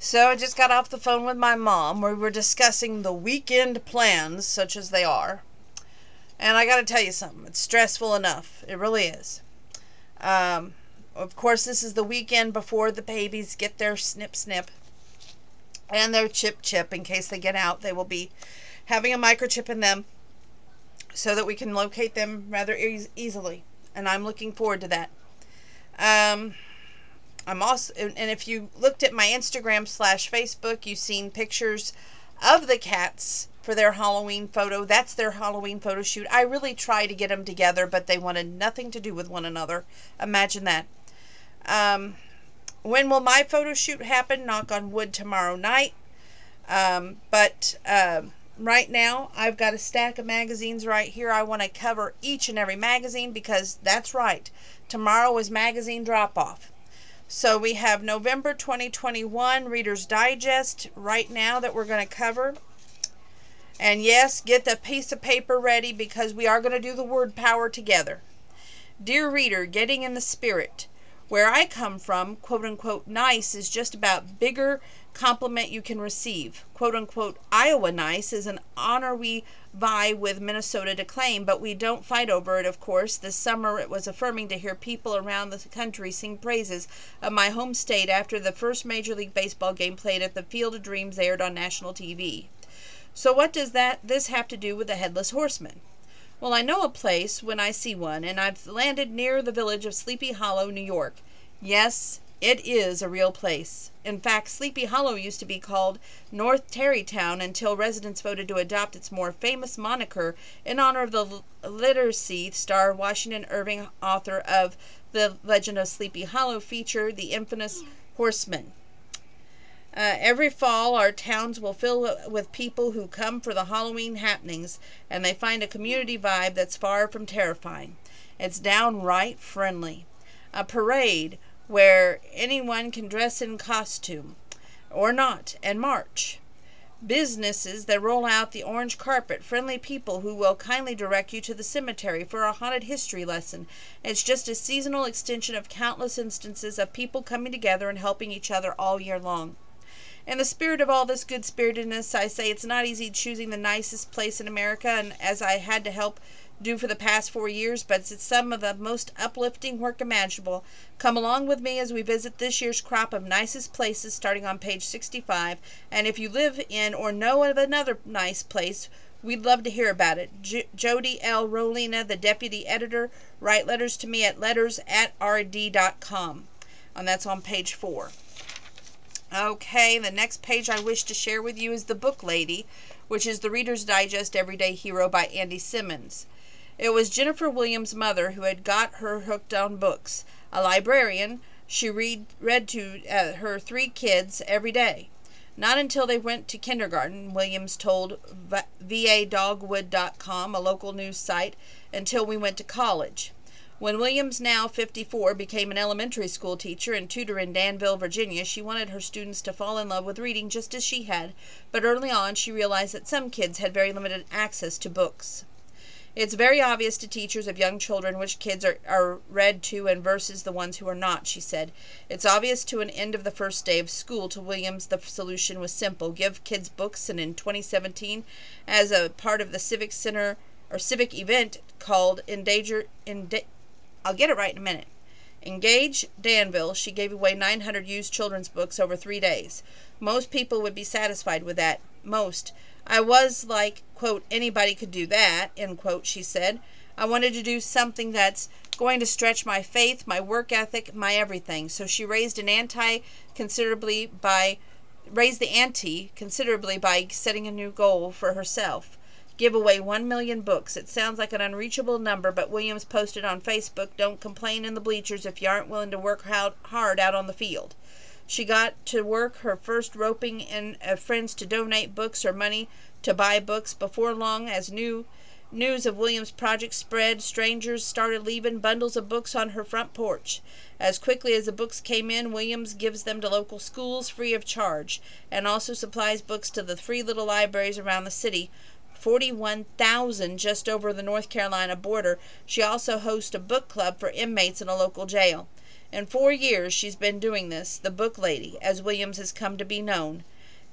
So I just got off the phone with my mom. We were discussing the weekend plans, such as they are. And I got to tell you something. It's stressful enough. It really is. Of course, this is the weekend before the babies get their snip snip and their chip chip. In case they get out, they will be having a microchip in them so that we can locate them rather easily. And I'm looking forward to that. I'm also, and if you looked at my Instagram/Facebook, you've seen pictures of the cats for their Halloween photo. That's their Halloween photo shoot. I really tried to get them together, but they wanted nothing to do with one another. Imagine that. When will my photo shoot happen? Knock on wood, tomorrow night. But right now, I've got a stack of magazines right here. I want to cover each and every magazine because that's right. Tomorrow is magazine drop-off. So we have November 2021 Reader's Digest right now that we're going to cover. And yes, get the piece of paper ready because we are going to do the word power together. Dear reader, getting in the spirit. Where I come from, quote-unquote, nice is just about bigger compliment you can receive. Quote-unquote, Iowa nice is an honor we vie with Minnesota to claim, but we don't fight over it, of course. This summer it was affirming to hear people around the country sing praises of my home state after the first Major League Baseball game played at the Field of Dreams aired on national TV. So what does this have to do with the Headless Horseman? Well, I know a place when I see one, and I've landed near the village of Sleepy Hollow, New York. Yes, it is a real place. In fact, Sleepy Hollow used to be called North Tarrytown until residents voted to adopt its more famous moniker in honor of the literacy star Washington Irving, author of The Legend of Sleepy Hollow feature, The Infamous Horseman. Every fall, our towns will fill with people who come for the Halloween happenings, and they find a community vibe that's far from terrifying. It's downright friendly. A parade where anyone can dress in costume, or not, and march. Businesses that roll out the orange carpet, friendly people who will kindly direct you to the cemetery for a haunted history lesson. It's just a seasonal extension of countless instances of people coming together and helping each other all year long. In the spirit of all this good-spiritedness, I say it's not easy choosing the nicest place in America, and as I had to help do for the past 4 years, but it's some of the most uplifting work imaginable. Come along with me as we visit this year's crop of nicest places starting on page 65, and if you live in or know of another nice place, we'd love to hear about it. Jody L. Rolina, the deputy editor, write letters to me at letters@rd.com, and that's on page 4. Okay, the next page I wish to share with you is The Book Lady, which is the Reader's Digest Everyday Hero by Andy Simmons. It was Jennifer Williams' mother who had got her hooked on books. A librarian, she read to her 3 kids every day. Not until they went to kindergarten, Williams told VADogwood.com, a local news site, until we went to college. When Williams, now 54, became an elementary school teacher and tutor in Danville, Virginia, she wanted her students to fall in love with reading just as she had, but early on she realized that some kids had very limited access to books. It's very obvious to teachers of young children which kids are read to and versus the ones who are not, she said. It's obvious to an end of the first day of school. To Williams, the solution was simple. Give kids books, and in 2017, as a part of the civic event called I'll get it right in a minute. Engage Danville, she gave away 900 used children's books over 3 days. Most people would be satisfied with that. Most. I was like, quote, anybody could do that, end quote, she said. I wanted to do something that's going to stretch my faith, my work ethic, my everything. So she raised the ante considerably by setting a new goal for herself. Give away 1 million books. It sounds like an unreachable number, but Williams posted on Facebook, don't complain in the bleachers if you aren't willing to work hard out on the field. She got to work her first roping in friends to donate books or money to buy books. Before long, as news of Williams' project spread, strangers started leaving bundles of books on her front porch. As quickly as the books came in, Williams gives them to local schools free of charge, and also supplies books to the free little libraries around the city. 41,000 just over the North Carolina border. She also hosts a book club for inmates in a local jail. In 4 years she's been doing this, the book lady, as Williams has come to be known,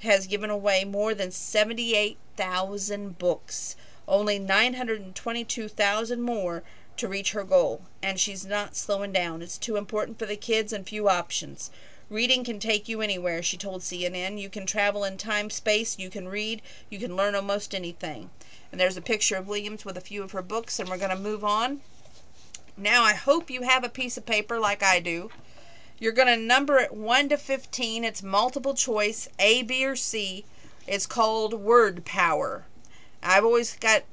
has given away more than 78,000 books, only 922,000 more to reach her goal, and she's not slowing down. It's too important for the kids and few options. Reading can take you anywhere, she told CNN. You can travel in time, space, you can read, you can learn almost anything. And there's a picture of Williams with a few of her books, and we're going to move on. Now, I hope you have a piece of paper like I do. You're going to number it 1 to 15. It's multiple choice, A, B, or C. It's called Word Power. I've always got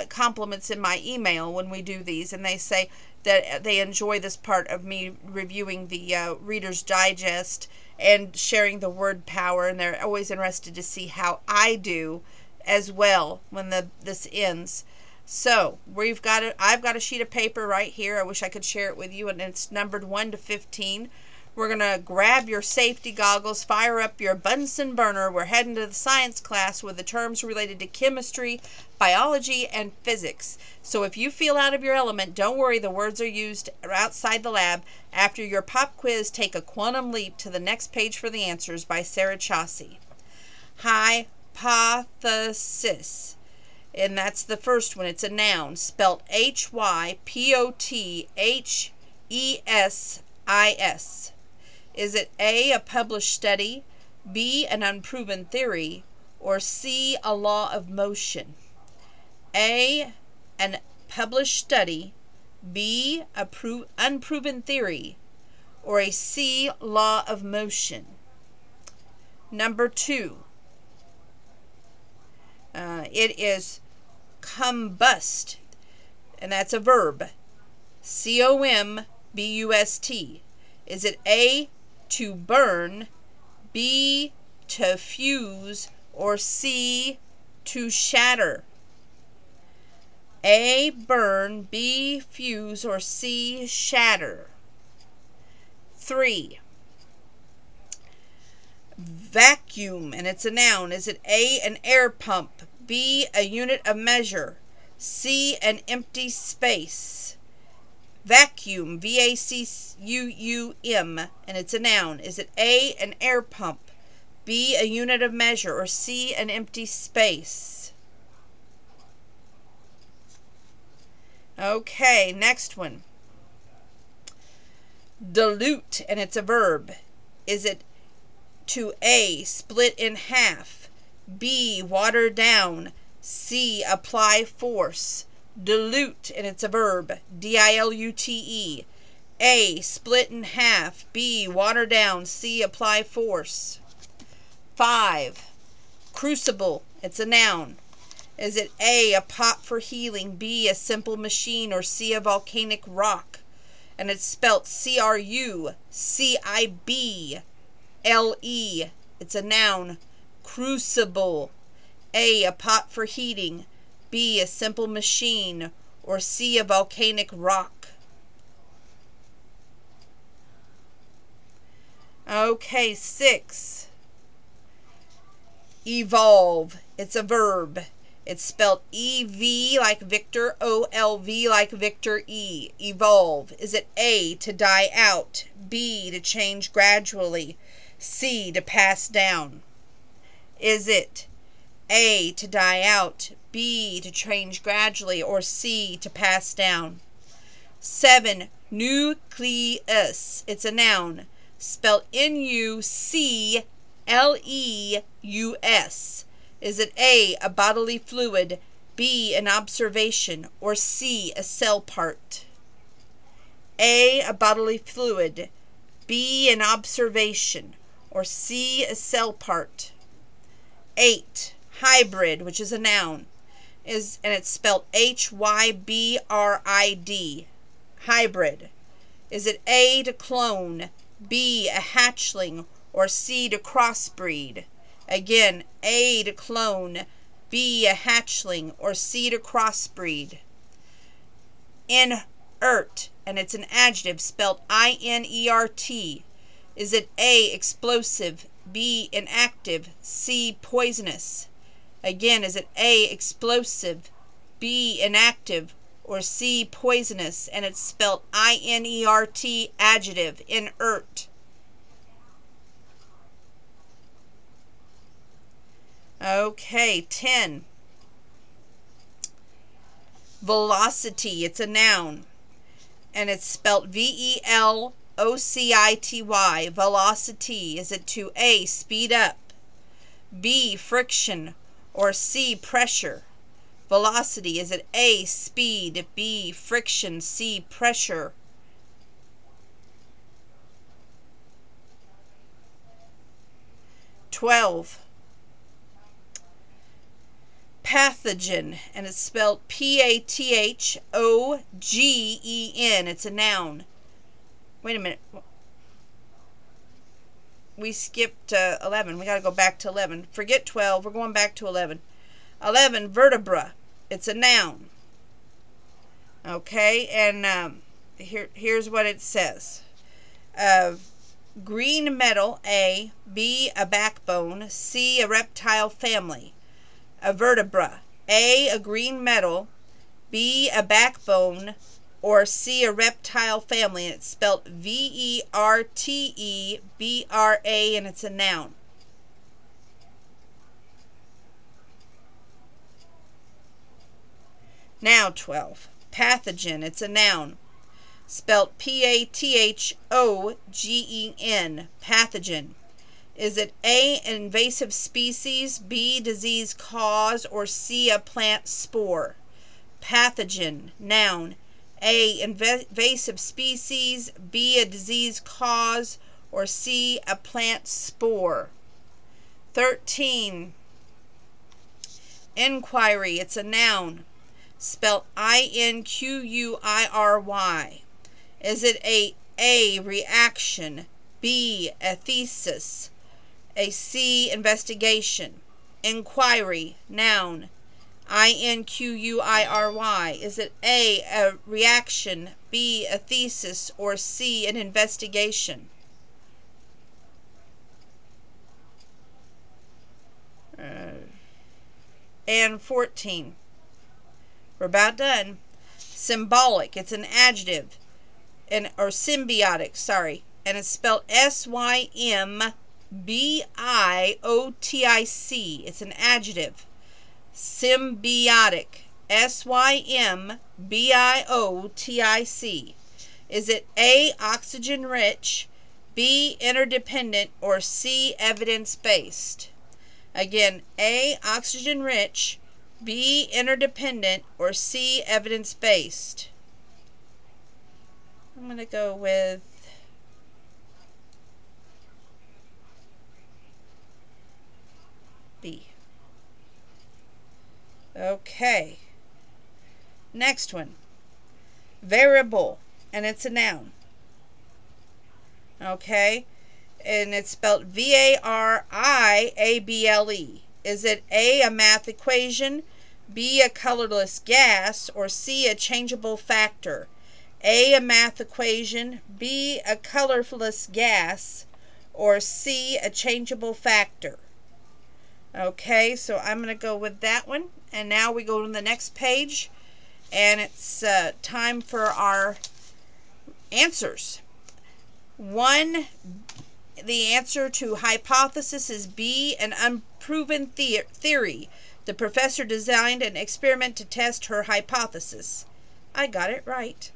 compliments in my email when we do these, and they say that they enjoy this part of me reviewing the Reader's Digest and sharing the word power, and they're always interested to see how I do as well when this ends. So I've got a sheet of paper right here. I wish I could share it with you, and it's numbered 1 to 15. We're going to grab your safety goggles, fire up your Bunsen burner. We're heading to the science class with the terms related to chemistry, biology, and physics. So if you feel out of your element, don't worry, the words are used outside the lab. After your pop quiz, take a quantum leap to the next page for the answers by Sarah Chaussee. Hypothesis. And that's the first one. It's a noun, spelled Hypothesis. Is it A, a published study, B, an unproven theory, or C, a law of motion? A, an published study, B, a unproven theory, or a C, law of motion? Number 2. It is combust, and that's a verb. C-O-M-B-U-S-T. Is it A, to burn, B, to fuse, or C, to shatter? A, burn, B, fuse, or C, shatter. 3. Vacuum, and it's a noun. Is it A, an air pump, B, a unit of measure, C, an empty space? Vacuum, V-A-C-U-U-M, and it's a noun. Is it A, an air pump, B, a unit of measure, or C, an empty space? Okay, next one. Dilute, and it's a verb. Is it to A, split in half, B, water down, C, apply force? Dilute, and it's a verb. D-I-L-U-T-E. A, split in half, B, water down, C, apply force. 5. Crucible, it's a noun. Is it A, a pot for healing, B, a simple machine, or C, a volcanic rock? And it's spelt C-R-U-C-I-B-L-E. It's a noun. Crucible. A, a pot for heating, B, a simple machine, or C, a volcanic rock? Okay, 6. Evolve. It's a verb. It's spelled E-V like Victor, O-L-V like Victor, E. Evolve. Is it A, to die out, B, to change gradually, C, to pass down? Is it A, to die out, B, to change gradually, or C, to pass down? 7. Nucleus. It's a noun. Spelled N-U-C-L-E-U-S. Is it A, a bodily fluid, B, an observation, or C, a cell part? A, a bodily fluid, B, an observation, or C, a cell part? 8. Hybrid, which is a noun, and it's spelled H-Y-B-R-I-D. Hybrid. Is it A, to clone, B, a hatchling, or C, to crossbreed? Again, A, to clone, B, a hatchling, or C, to crossbreed? Inert, and it's an adjective spelled I-N-E-R-T. Is it A, explosive, B, inactive, C, poisonous? Again, is it A, explosive, B, inactive, or C, poisonous, and it's spelled I-N-E-R-T, adjective, inert. Okay, 10. Velocity, it's a noun, and it's spelled V-E-L-O-C-I-T-Y, velocity. Is it to A, speed up, B, friction, or C, pressure? Velocity, is it A, speed, B, friction, C, pressure? "12. Pathogen, and it's spelled P-A-T-H-O-G-E-N. It's a noun. Wait a minute. We skipped 11. We got to go back to 11. Forget 12. We're going back to 11. 11, vertebra. It's a noun. Okay, and here's what it says. Green metal, A. B, a backbone. C, a reptile family. A vertebra. A, a green metal. B, a backbone. Or C, a reptile family. And it's spelled V-E-R-T-E-B-R-A, and it's a noun. Now 12. Pathogen. It's a noun. Spelled P-A-T-H-O-G-E-N. Pathogen. Is it A, an invasive species, B, disease cause, or C, a plant spore? Pathogen. Noun. A, invasive species, B, a disease cause, or C, a plant spore. 13. Inquiry. It's a noun. Spelled I-N-Q-U-I-R-Y. Is it A, reaction, B, a thesis, a C, investigation? Inquiry. Noun. I-N-Q-U-I-R-Y. Is it A, reaction, B, a thesis, or C, an investigation? And 14. We're about done. Symbolic. It's an adjective, or symbiotic, sorry. And it's spelled S-Y-M-B-I-O-T-I-C. It's an adjective. Symbiotic. S-Y-M-B-I-O-T-I-C. Is it A, oxygen rich, B, interdependent, or C, evidence based? Again, A, oxygen rich, B, interdependent, or C, evidence based? I'm going to go with B. Okay. Next one. Variable, and it's a noun. Okay. And it's spelled V-A-R-I-A-B-L-E. Is it A, a math equation, B, a colorless gas, or C, a changeable factor? A, a math equation, B, a colorless gas, or C, a changeable factor? Okay, so I'm going to go with that one. And now we go to the next page, and it's time for our answers. 1, the answer to hypothesis is B, an unproven theory. The professor designed an experiment to test her hypothesis. I got it right.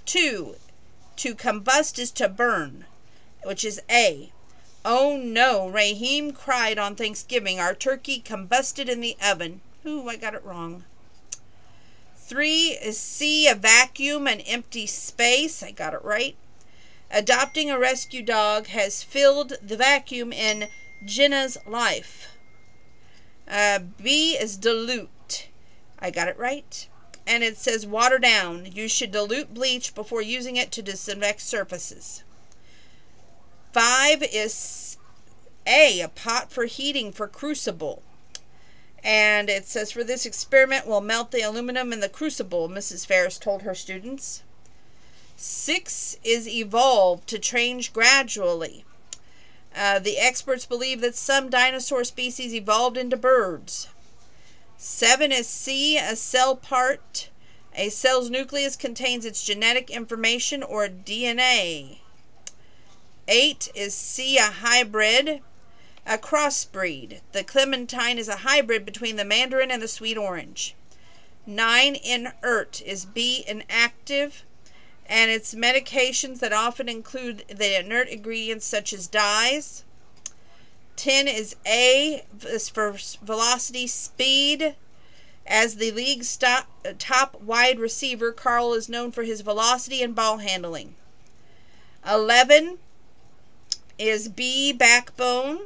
2, to combust is to burn, which is A. Oh no, Raheem cried on Thanksgiving. Our turkey combusted in the oven. Ooh, I got it wrong. 3 is C, a vacuum, an empty space. I got it right. Adopting a rescue dog has filled the vacuum in Jenna's life. B is dilute. I got it right. And it says water down. You should dilute bleach before using it to disinfect surfaces. 5 is A, a pot for heating for crucible. And it says for this experiment we'll melt the aluminum in the crucible, Mrs. Ferris told her students. 6 is evolve, to change gradually. The experts believe that some dinosaur species evolved into birds. 7 is C, a cell part. A cell's nucleus contains its genetic information, or DNA. 8 is C, a hybrid, a crossbreed. The clementine is a hybrid between the mandarin and the sweet orange. 9, inert, is B, inactive, and it's medications that often include the inert ingredients such as dyes. 10 is A, is for velocity, speed. As the league's top wide receiver, Carl is known for his velocity and ball handling. 11 is B, backbone.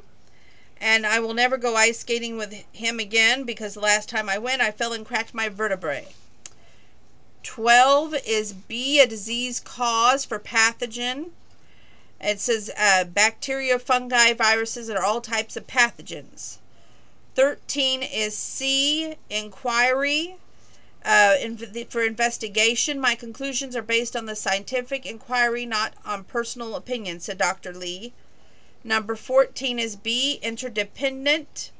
And I will never go ice skating with him again because the last time I went, I fell and cracked my vertebrae. 12 is B, a disease cause, for pathogen. It says bacteria, fungi, viruses, and all types of pathogens. 13 is C, inquiry, for investigation. My conclusions are based on the scientific inquiry, not on personal opinion, said Dr. Lee. Number 14 is B, interdependent,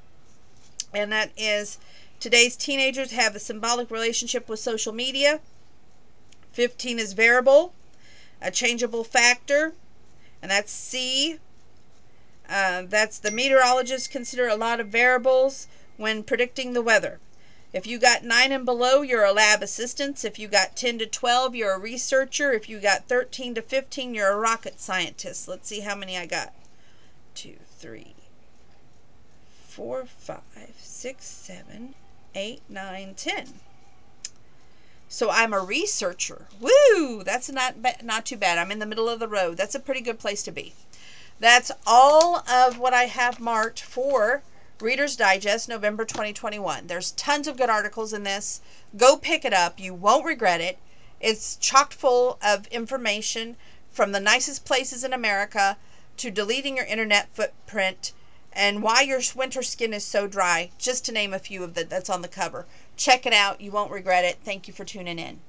and that is today's teenagers have a symbolic relationship with social media. 15 is variable, a changeable factor, and that's C. That's the meteorologists consider a lot of variables when predicting the weather. If you got 9 and below, you're a lab assistant. If you got 10 to 12, you're a researcher. If you got 13 to 15, you're a rocket scientist. Let's see how many I got. 2, 3, 4, 5, 6, 7, 8, 9, 10. So I'm a researcher. Woo! That's not too bad. I'm in the middle of the road. That's a pretty good place to be. That's all of what I have marked for Reader's Digest, November 2021. There's tons of good articles in this. Go pick it up. You won't regret it. It's chock full of information from the nicest places in America to deleting your internet footprint and why your winter skin is so dry, just to name a few of that's on the cover. Check it out. You won't regret it. Thank you for tuning in.